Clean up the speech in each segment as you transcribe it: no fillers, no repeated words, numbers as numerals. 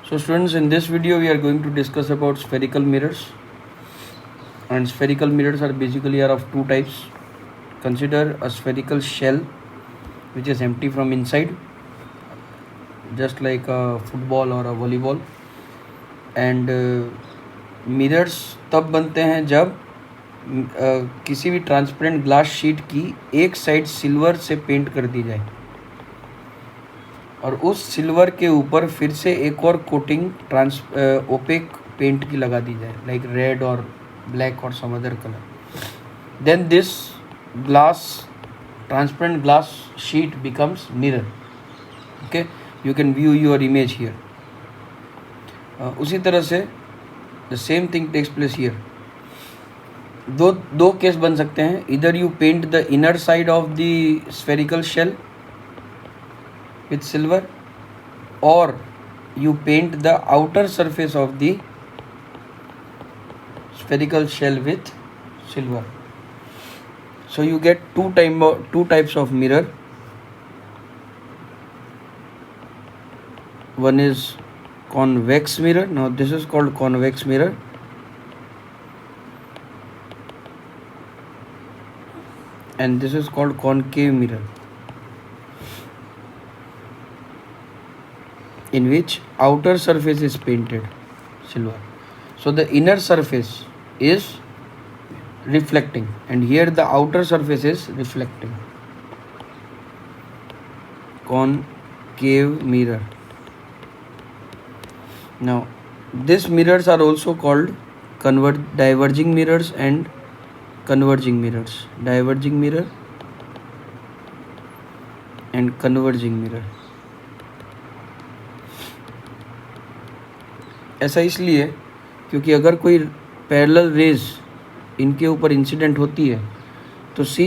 So students, in this video we are going to discuss about spherical mirrors. And spherical mirrors are basically of two types. Consider a spherical shell which is empty from inside, just like a football or a volleyball. And mirrors तब बनते हैं जब किसी भी transparent glass sheet की एक side silver से paint कर दी जाए और उस सिल्वर के ऊपर फिर से एक और कोटिंग ओपेक पेंट की लगा दी जाए, लाइक रेड और ब्लैक और some other colour. Then this glass transparent glass sheet becomes mirror. Okay, you can view your image here. उसी तरह से the same thing takes place here. दो केस बन सकते हैं. इधर you paint the inner side of the spherical shell with silver, or you paint the outer surface of the spherical shell with silver. So you get two types of mirror. One is convex mirror. Now this is called convex mirror, and this is called concave mirror, in which outer surface is painted silver. So the inner surface is reflecting, and here the outer surface is reflecting. Concave mirror. Now these mirrors are also called diverging mirrors and converging mirrors. Diverging mirror and converging mirror. ऐसा इसलिए क्योंकि अगर कोई parallel raise इनके ऊपर incident होती है तो see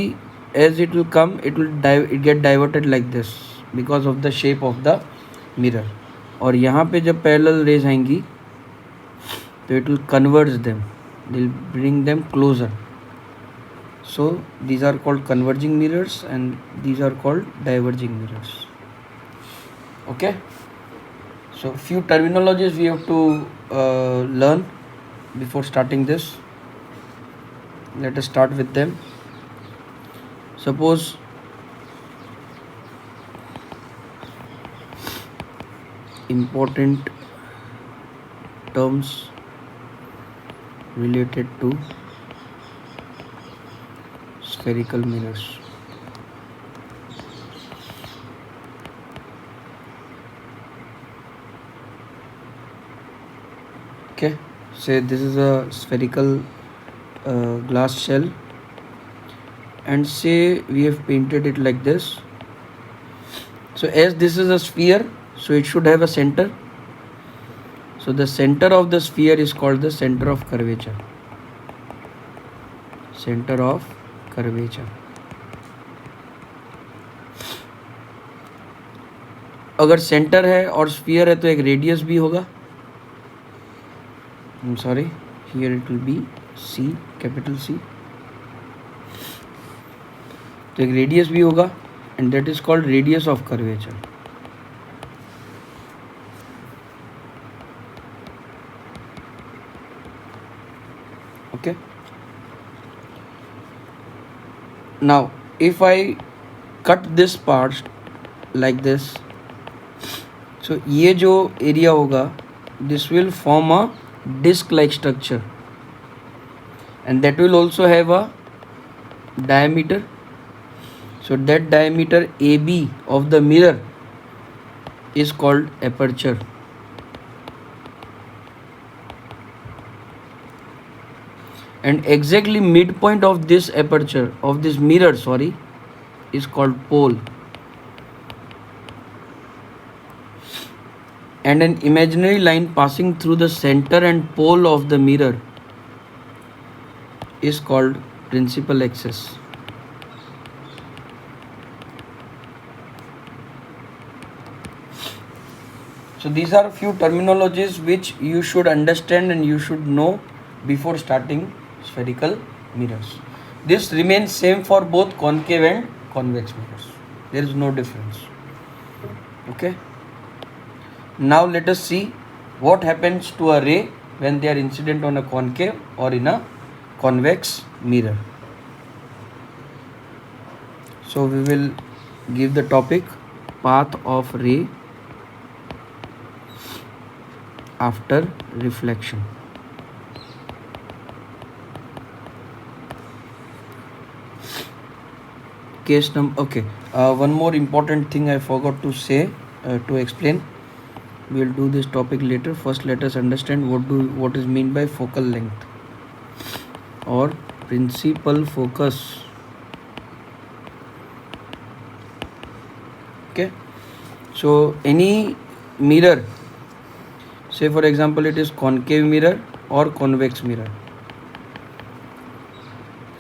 as it will come it get diverted like this because of the shape of the mirror. और यहाँ पे जब पैरेलल रेज आएंगी तो it will converge them, will bring them closer. So these are called converging mirrors and these are called diverging mirrors. Okay. So few terminologies we have to learn before starting this. Let us start with them. Suppose important terms related to spherical mirrors. Okay, say this is a spherical glass shell, and say we have painted it like this. So as this is a sphere, so it should have a center. So the center of the sphere is called the center of curvature. Center of curvature. अगर centre है और sphere है तो एक radius भी होगा. I'm sorry, here it will be C, capital C. तो एक रेडियस भी होगा and that is called radius of curvature. Okay. Now if I cut this part like this, so ये जो एरिया होगा this will form a disc like structure, and that will also have a diameter. So that diameter AB of the mirror is called aperture. And exactly midpoint of this aperture of this mirror is called pole. And an imaginary line passing through the center and pole of the mirror is called principal axis. So these are few terminologies which you should understand and you should know before starting spherical mirrors. This remains same for both concave and convex mirrors. There is no difference. Okay. Now let us see what happens to a ray when they are incident on a concave or in a convex mirror. So we will give the topic path of ray after reflection. Case number, okay, one more important thing I forgot to say, to explain. We will do this topic later. First let us understand what is mean by focal length or principal focus. Okay, so any mirror, say for example it is concave mirror or convex mirror,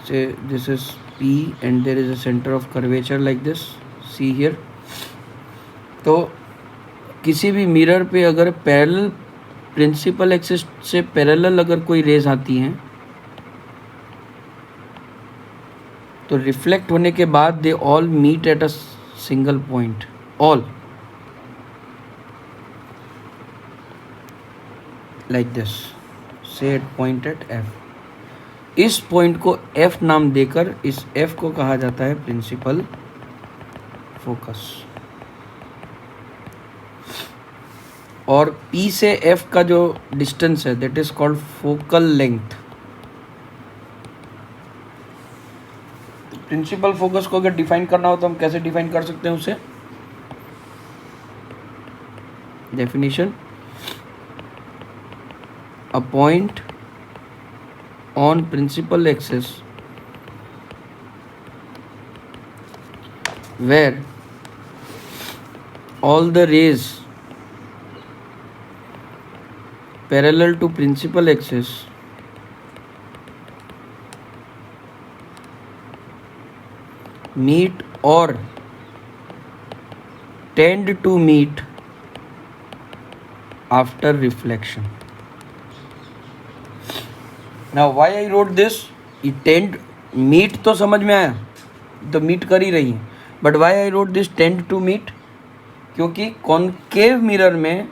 say this is P and there is a center of curvature like this, see here. तो किसी भी mirror पे अगर parallel principal axis से parallel अगर कोई raise आती हैं तो रिफ्लेक्ट होने के बाद they all meet at a single point, all like this, say at point at F. इस पॉइंट को F नाम देकर इस F को कहा जाता है प्रिंसिपल फोकस. और P से F का जो डिस्टेंस है that is called focal length. Principal focus को अगर डिफाइन करना हो तो हम कैसे डिफाइन कर सकते हैं उसे? Definition, a point on principal axis where all the rays parallel to principal axis meet or tend to meet after reflection. Now why I wrote this? ये tend meet तो समझ में आया, तो meet कर ही रही है, but why I wrote this tend to meet? क्योंकि concave mirror में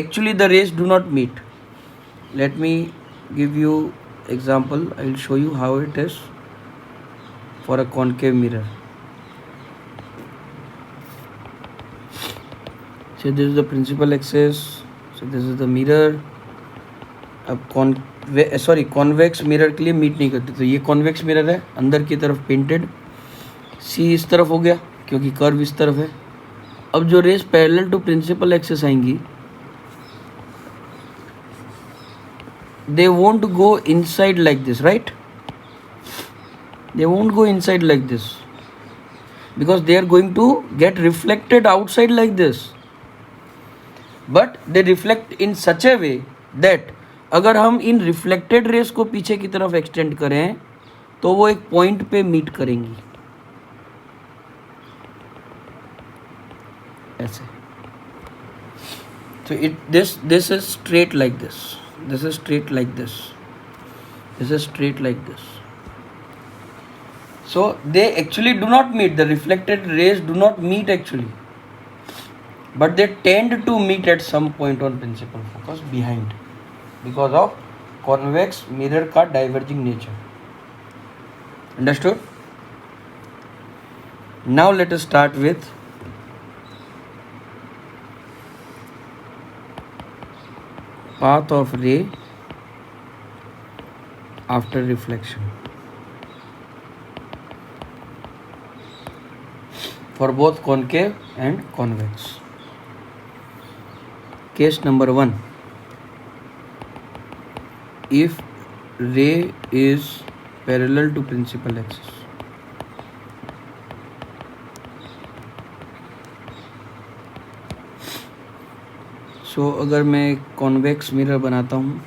actually the rays do not meet. Let me give you example. I will show you how it is for a concave mirror. So this is the principal axis. So this is the mirror. अब convex mirror के लिए meet नहीं करते, तो ये convex mirror है, अंदर की तरफ पेंटेड, सी इस तरफ हो गया क्योंकि कर्व इस तरफ है. अब जो rays parallel to principal axis आएंगी they won't go inside like this, right? They won't go inside like this because they are going to get reflected outside like this, but they reflect in such a way that अगर हम इन reflected race को पीछे की तरफ extend करें तो वो एक पॉइंट पे मीट करेंगी ऐसे. So this is straight like this. This is straight like this. This is straight like this. So they actually do not meet. The reflected rays do not meet actually, but they tend to meet at some point on principal focus behind because of convex mirror का diverging nature. Understood? Now let us start with path of ray after reflection for both concave and convex. Case number 1. If ray is parallel to principal axis, सो अगर मैं convex mirror बनाता हूँ,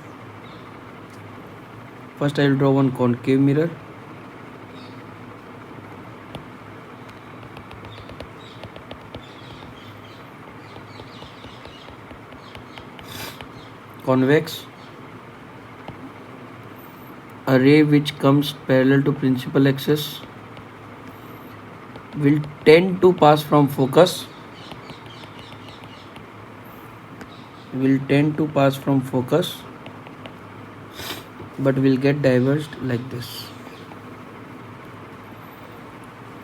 first I will draw one concave mirror, convex, a ray which comes parallel to principal axis will tend to pass from focus will tend to pass from focus but will get diverged like this.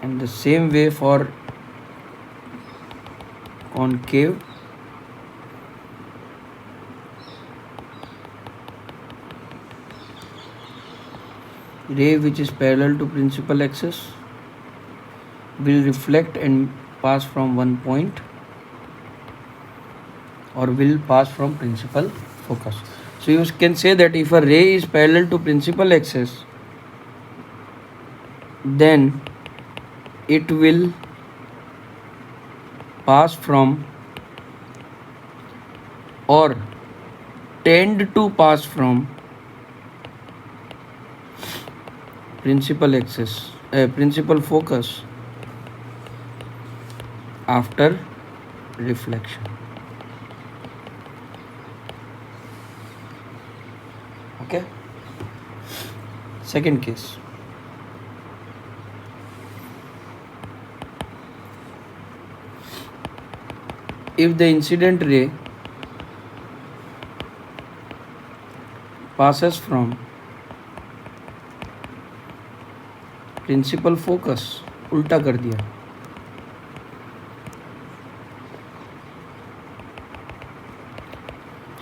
And the same way for concave, ray which is parallel to principal axis will reflect and pass from one point or will pass from principal focus. So you can say that if a ray is parallel to principal axis, then it will pass from or tend to pass from principal axis, principal focus after reflection. Okay. Second case. If the incident ray passes from principal focus, उल्टा कर दिया,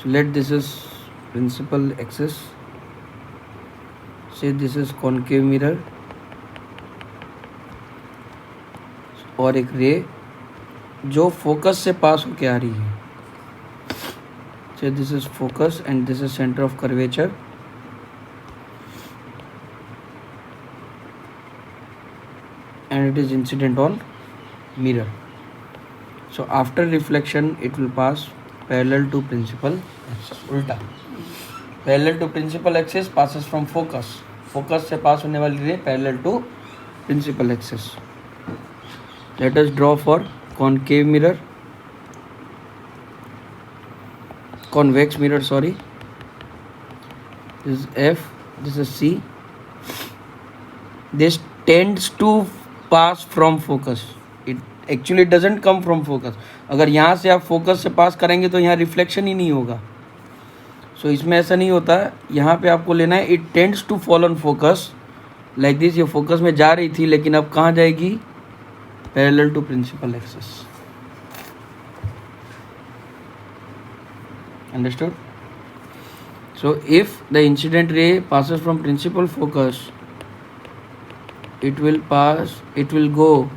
so let this is principal axis, say this is concave mirror, और एक रे जो focus से पास होके आ रही है, say this is focus and this is center of curvature, and it is incident on mirror. So after reflection it will pass parallel to principal axis, उल्टा, parallel to principal axis passes from focus, focus से पास होने वाली रे parallel to principal axis. Let us draw for concave mirror, convex mirror, sorry. This is F, this is C. This tends to pass from focus. It actually doesn't come from focus. अगर यहाँ से आप focus से पास करेंगे तो यहाँ reflection ही नहीं होगा. सो इसमें ऐसा नहीं होता. यहाँ पे आपको लेना है it tends to fall on focus like this. ये फोकस में जा रही थी लेकिन अब कहाँ जाएगी? Parallel to principal axis. Understood? So if the incident ray passes from principal focus, it will go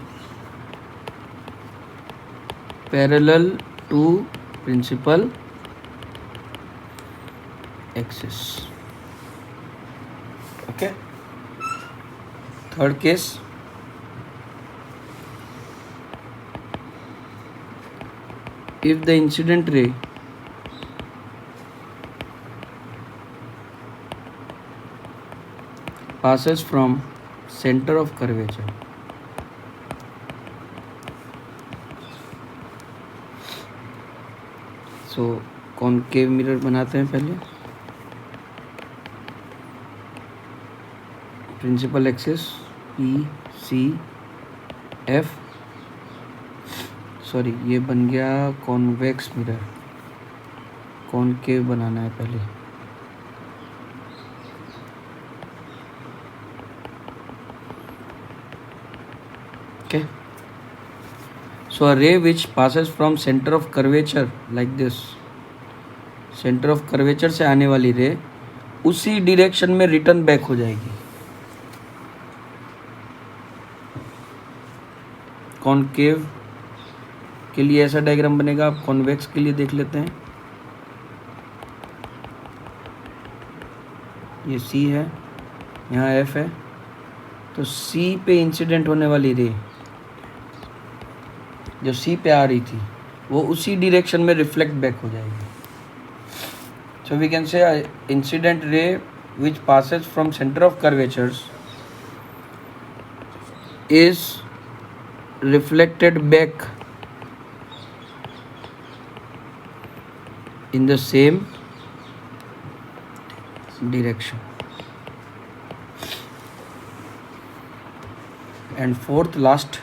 parallel to principal axis. Okay. Third case. If the incident ray passes from center of curvature, so concave mirror बनाते हैं पहले. Principal axis E C F, sorry ये बन गया convex mirror. Concave बनाना है पहले. Okay. So a ray which passes from center of curvature like this, center of curvature से आने वाली रे उसी डायरेक्शन में रिटर्न बैक हो जाएगी. कॉनकेव के लिए ऐसा डायग्राम बनेगा. आप कॉन्वेक्स के लिए देख लेते हैं. ये C है, यहाँ F है, तो C पे इंसिडेंट होने वाली रे जो C पे आ रही थी वो उसी डायरेक्शन में रिफ्लेक्ट बैक हो जाएगी. So we can say incident ray which passes from centre of curvatures is reflected back in the same direction. And fourth last,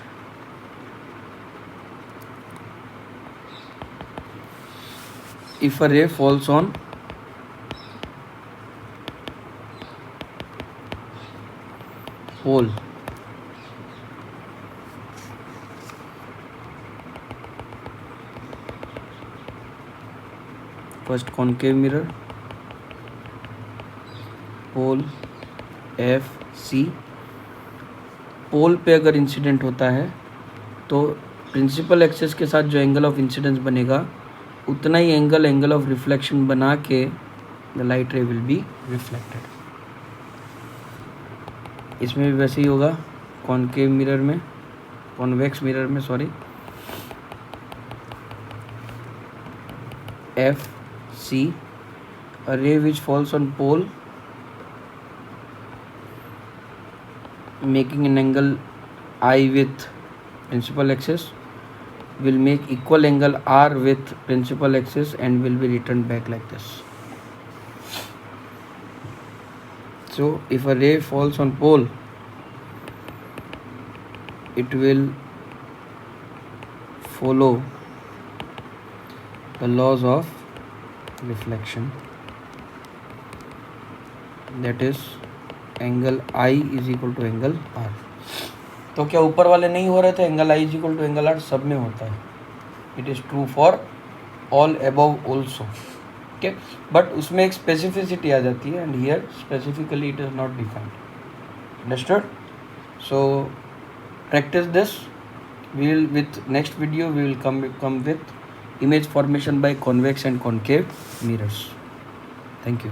if a ray falls on pole, first concave mirror, pole F C, पोल पे अगर incident होता है तो principal axis के साथ जो angle of incidence बनेगा उतना ही एंगल ऑफ रिफ्लेक्शन बना के the light ray will be reflected. इसमें भी वैसे ही होगा, कॉनकेव मिरर में, कॉन्वेक्स मिरर में sorry, F C, a ray which falls on pole making an angle I with principal axis will make equal angle R with principal axis and will be returned back like this. So if a ray falls on pole, it will follow the laws of reflection, that is angle I is equal to angle R। तो क्या ऊपर वाले नहीं हो रहे थे, angle I is equal to angle R सब में होता है। It is true for all above also, okay, but उसमें एक स्पेसिफिसिटी आ जाती है and here specifically it is not defined. Understood? So practice this. We will with next video we will come with image formation by convex and concave mirrors. Thank you.